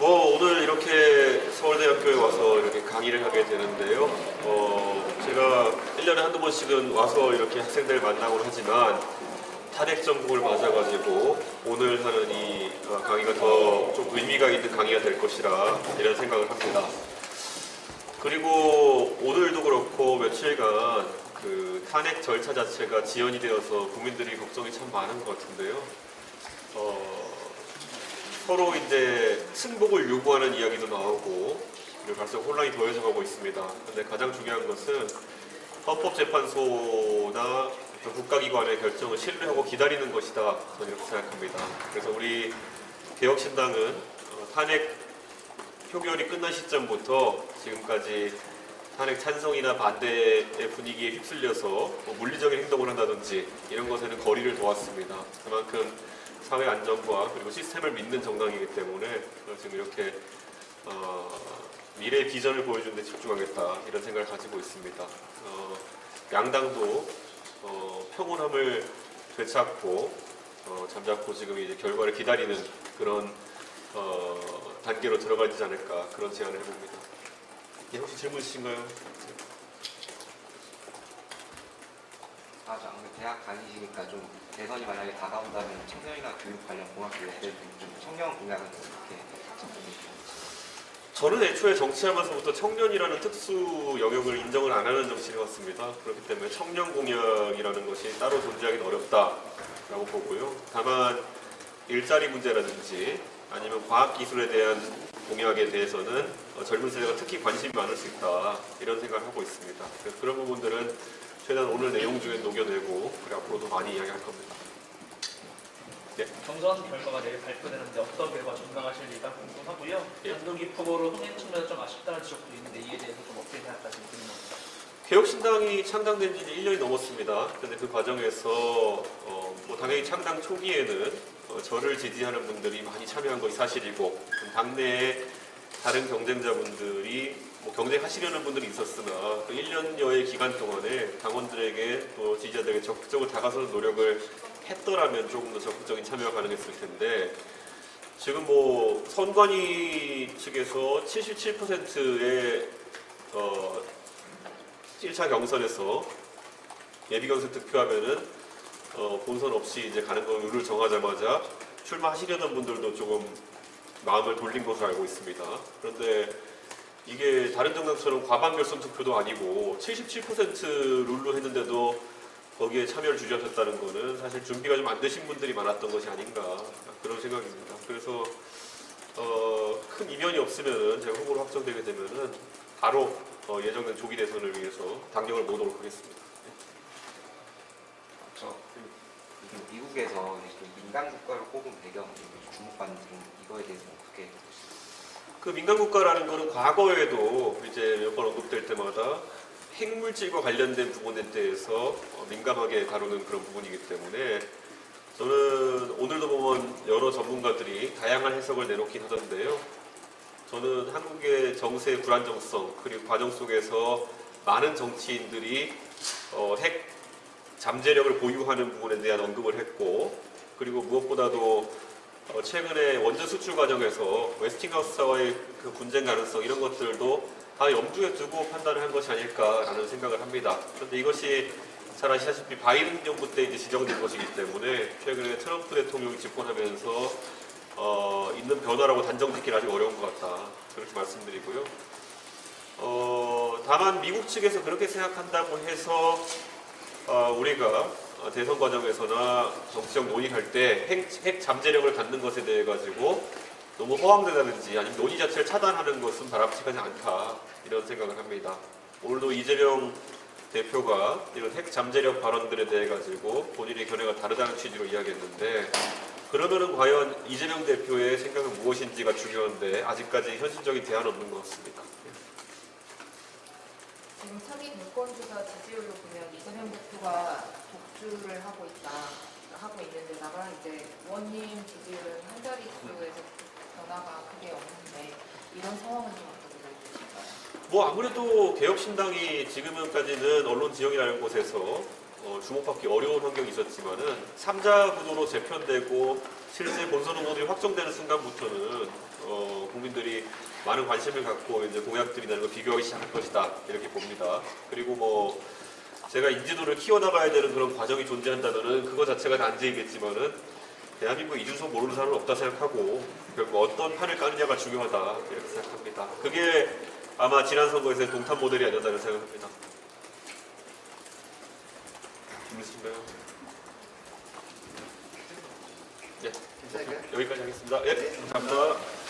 오늘 이렇게 서울대학교에 와서 이렇게 강의를 하게 되는데요. 제가 1년에 한두 번씩은 와서 이렇게 학생들 만나곤 하지만 탄핵 정국을 맞아가지고 오늘 하는 이 강의가 더 좀 의미가 있는 강의가 될 것이라 이런 생각을 합니다. 그리고 오늘도 그렇고 며칠간 그 탄핵 절차 자체가 지연이 되어서 국민들이 걱정이 참 많은 것 같은데요. 서로 이제 승복을 요구하는 이야기도 나오고 그리고 갈수록 혼란이 더해져 가고 있습니다. 그런데 가장 중요한 것은 헌법재판소나 국가기관의 결정을 신뢰하고 기다리는 것이다. 저는 이렇게 생각합니다. 그래서 우리 개혁신당은 탄핵 표결이 끝난 시점부터 지금까지 탄핵 찬성이나 반대의 분위기에 휩쓸려서 물리적인 행동을 한다든지 이런 것에는 거리를 둬왔습니다. 그만큼 사회 안정과 그리고 시스템을 믿는 정당이기 때문에 지금 이렇게 미래의 비전을 보여주는 데 집중하겠다 이런 생각을 가지고 있습니다. 양당도 평온함을 되찾고 잠자코 지금 이제 결과를 기다리는 그런 단계로 들어가지 않을까 그런 제안을 해봅니다. 혹시 질문 있으신가요? 아무래도 대학 다니시니까 좀 대선이 만약에 다가온다면 청년이나 교육 관련 공약들에 대해 좀 청년 공약은 어떻게 접근해주세요? 저는 애초에 정치하면서부터 청년이라는 특수 영역을 인정을 안 하는 정치를 해왔습니다. 그렇기 때문에 청년 공약이라는 것이 따로 존재하기는 어렵다라고 보고요. 다만 일자리 문제라든지 아니면 과학기술에 대한 공약에 대해서는 젊은 세대가 특히 관심이 많을 수 있다 이런 생각을 하고 있습니다. 그래서 그런 부분들은 최대한 오늘 내용 중에 녹여내고 그리고 앞으로도 많이 이야기할 겁니다. 네. 경선 결과가 내일 발표되는데 어떤 결과 전망하실지가 궁금하고요. 단독입 후보로 흥행 측면에서 좀 아쉽다는 지적도 있는데 이에 대해서 좀 어떻게 생각하시는지 궁금합니다. 개혁신당이 창당된 지 1년이 넘었습니다. 그런데 그 과정에서 당연히 창당 초기에는 저를 지지하는 분들이 많이 참여한 것이 사실이고 당내에 다른 경쟁자분들이 경쟁하시려는 분들이 있었으나 그 1년여의 기간 동안에 당원들에게 또 지지자들에게 적극적으로 다가서는 노력을 했더라면 조금 더 적극적인 참여가 가능했을 텐데 지금 선관위 측에서 77%의 1차 경선에서 예비 경선 득표하면은 본선 없이 이제 가는 거 룰을 정하자마자 출마하시려던 분들도 조금 마음을 돌린 것으로 알고 있습니다. 그런데 이게 다른 정당처럼 과반 결선 투표도 아니고 77% 룰로 했는데도 거기에 참여를 주저하셨다는 거는 사실 준비가 좀 안 되신 분들이 많았던 것이 아닌가 그런 생각입니다. 그래서 큰 이변이 없으면은 제가 후보로 확정되게 되면은 바로 예정된 조기 대선을 위해서 당력을 모으도록 하겠습니다. 미국에서 민간 국가를 꼽은 배경 주목받는 이거에 대해서 어떻게 보시나요? 그 민간 국가라는 거는 과거에도 이제 몇 번 언급될 때마다 핵물질과 관련된 부분에 대해서 민감하게 다루는 그런 부분이기 때문에 저는 오늘도 보면 여러 전문가들이 다양한 해석을 내놓긴 하던데요. 저는 한국의 정세의 불안정성 그리고 과정 속에서 많은 정치인들이 핵 잠재력을 보유하는 부분에 대한 언급을 했고 그리고 무엇보다도 최근에 원전 수출 과정에서 웨스팅하우스와의 그 분쟁 가능성 이런 것들도 다 염두에 두고 판단을 한 것이 아닐까라는 생각을 합니다. 그런데 이것이 잘 아시다시피 바이든 정부 때 이제 지정된 것이기 때문에 최근에 트럼프 대통령이 집권하면서 있는 변화라고 단정짓기는 아직 어려운 것 같다 그렇게 말씀드리고요. 다만 미국 측에서 그렇게 생각한다고 해서 우리가 대선 과정에서나 정치적 논의할 때 핵 잠재력을 갖는 것에 대해 가지고 너무 허황되다든지 아니면 논의 자체를 차단하는 것은 바람직하지 않다 이런 생각을 합니다. 오늘도 이재명 대표가 이런 핵 잠재력 발언들에 대해 가지고 본인의 견해가 다르다는 취지로 이야기했는데 그러면은 과연 이재명 대표의 생각은 무엇인지가 중요한데 아직까지 현실적인 대안은 없는 것 같습니다. 지금 차기 대권주자 지지율로 보면 이재명 대표가 독주를 하고 있는데다가 이제 의원님 지지율은 한 자릿수에서 변화가 크게 없는데 이런 상황은 좀 어떻게 보실까요? 아무래도 개혁신당이 지금까지는 언론 지형이라는 곳에서 주목받기 어려운 환경이 있었지만은 3자 구도로 재편되고 실제 본선 후보들이 확정되는 순간부터는 국민들이 많은 관심을 갖고 이제 공약들이나 걸 비교하기 시작할 것이다 이렇게 봅니다. 그리고 뭐 제가 인지도를 키워나가야 되는 그런 과정이 존재한다면은 그거 자체가 난제이겠지만은 대한민국 이준석 모르는 사람은 없다 생각하고 결국 어떤 판을 까느냐가 중요하다 이렇게 생각합니다. 그게 아마 지난 선거에서의 동탄 모델이 아니었다는 생각합니다. 있으신가요? 네, 괜찮을까요? 여기까지 하겠습니다. 예, 감사합니다.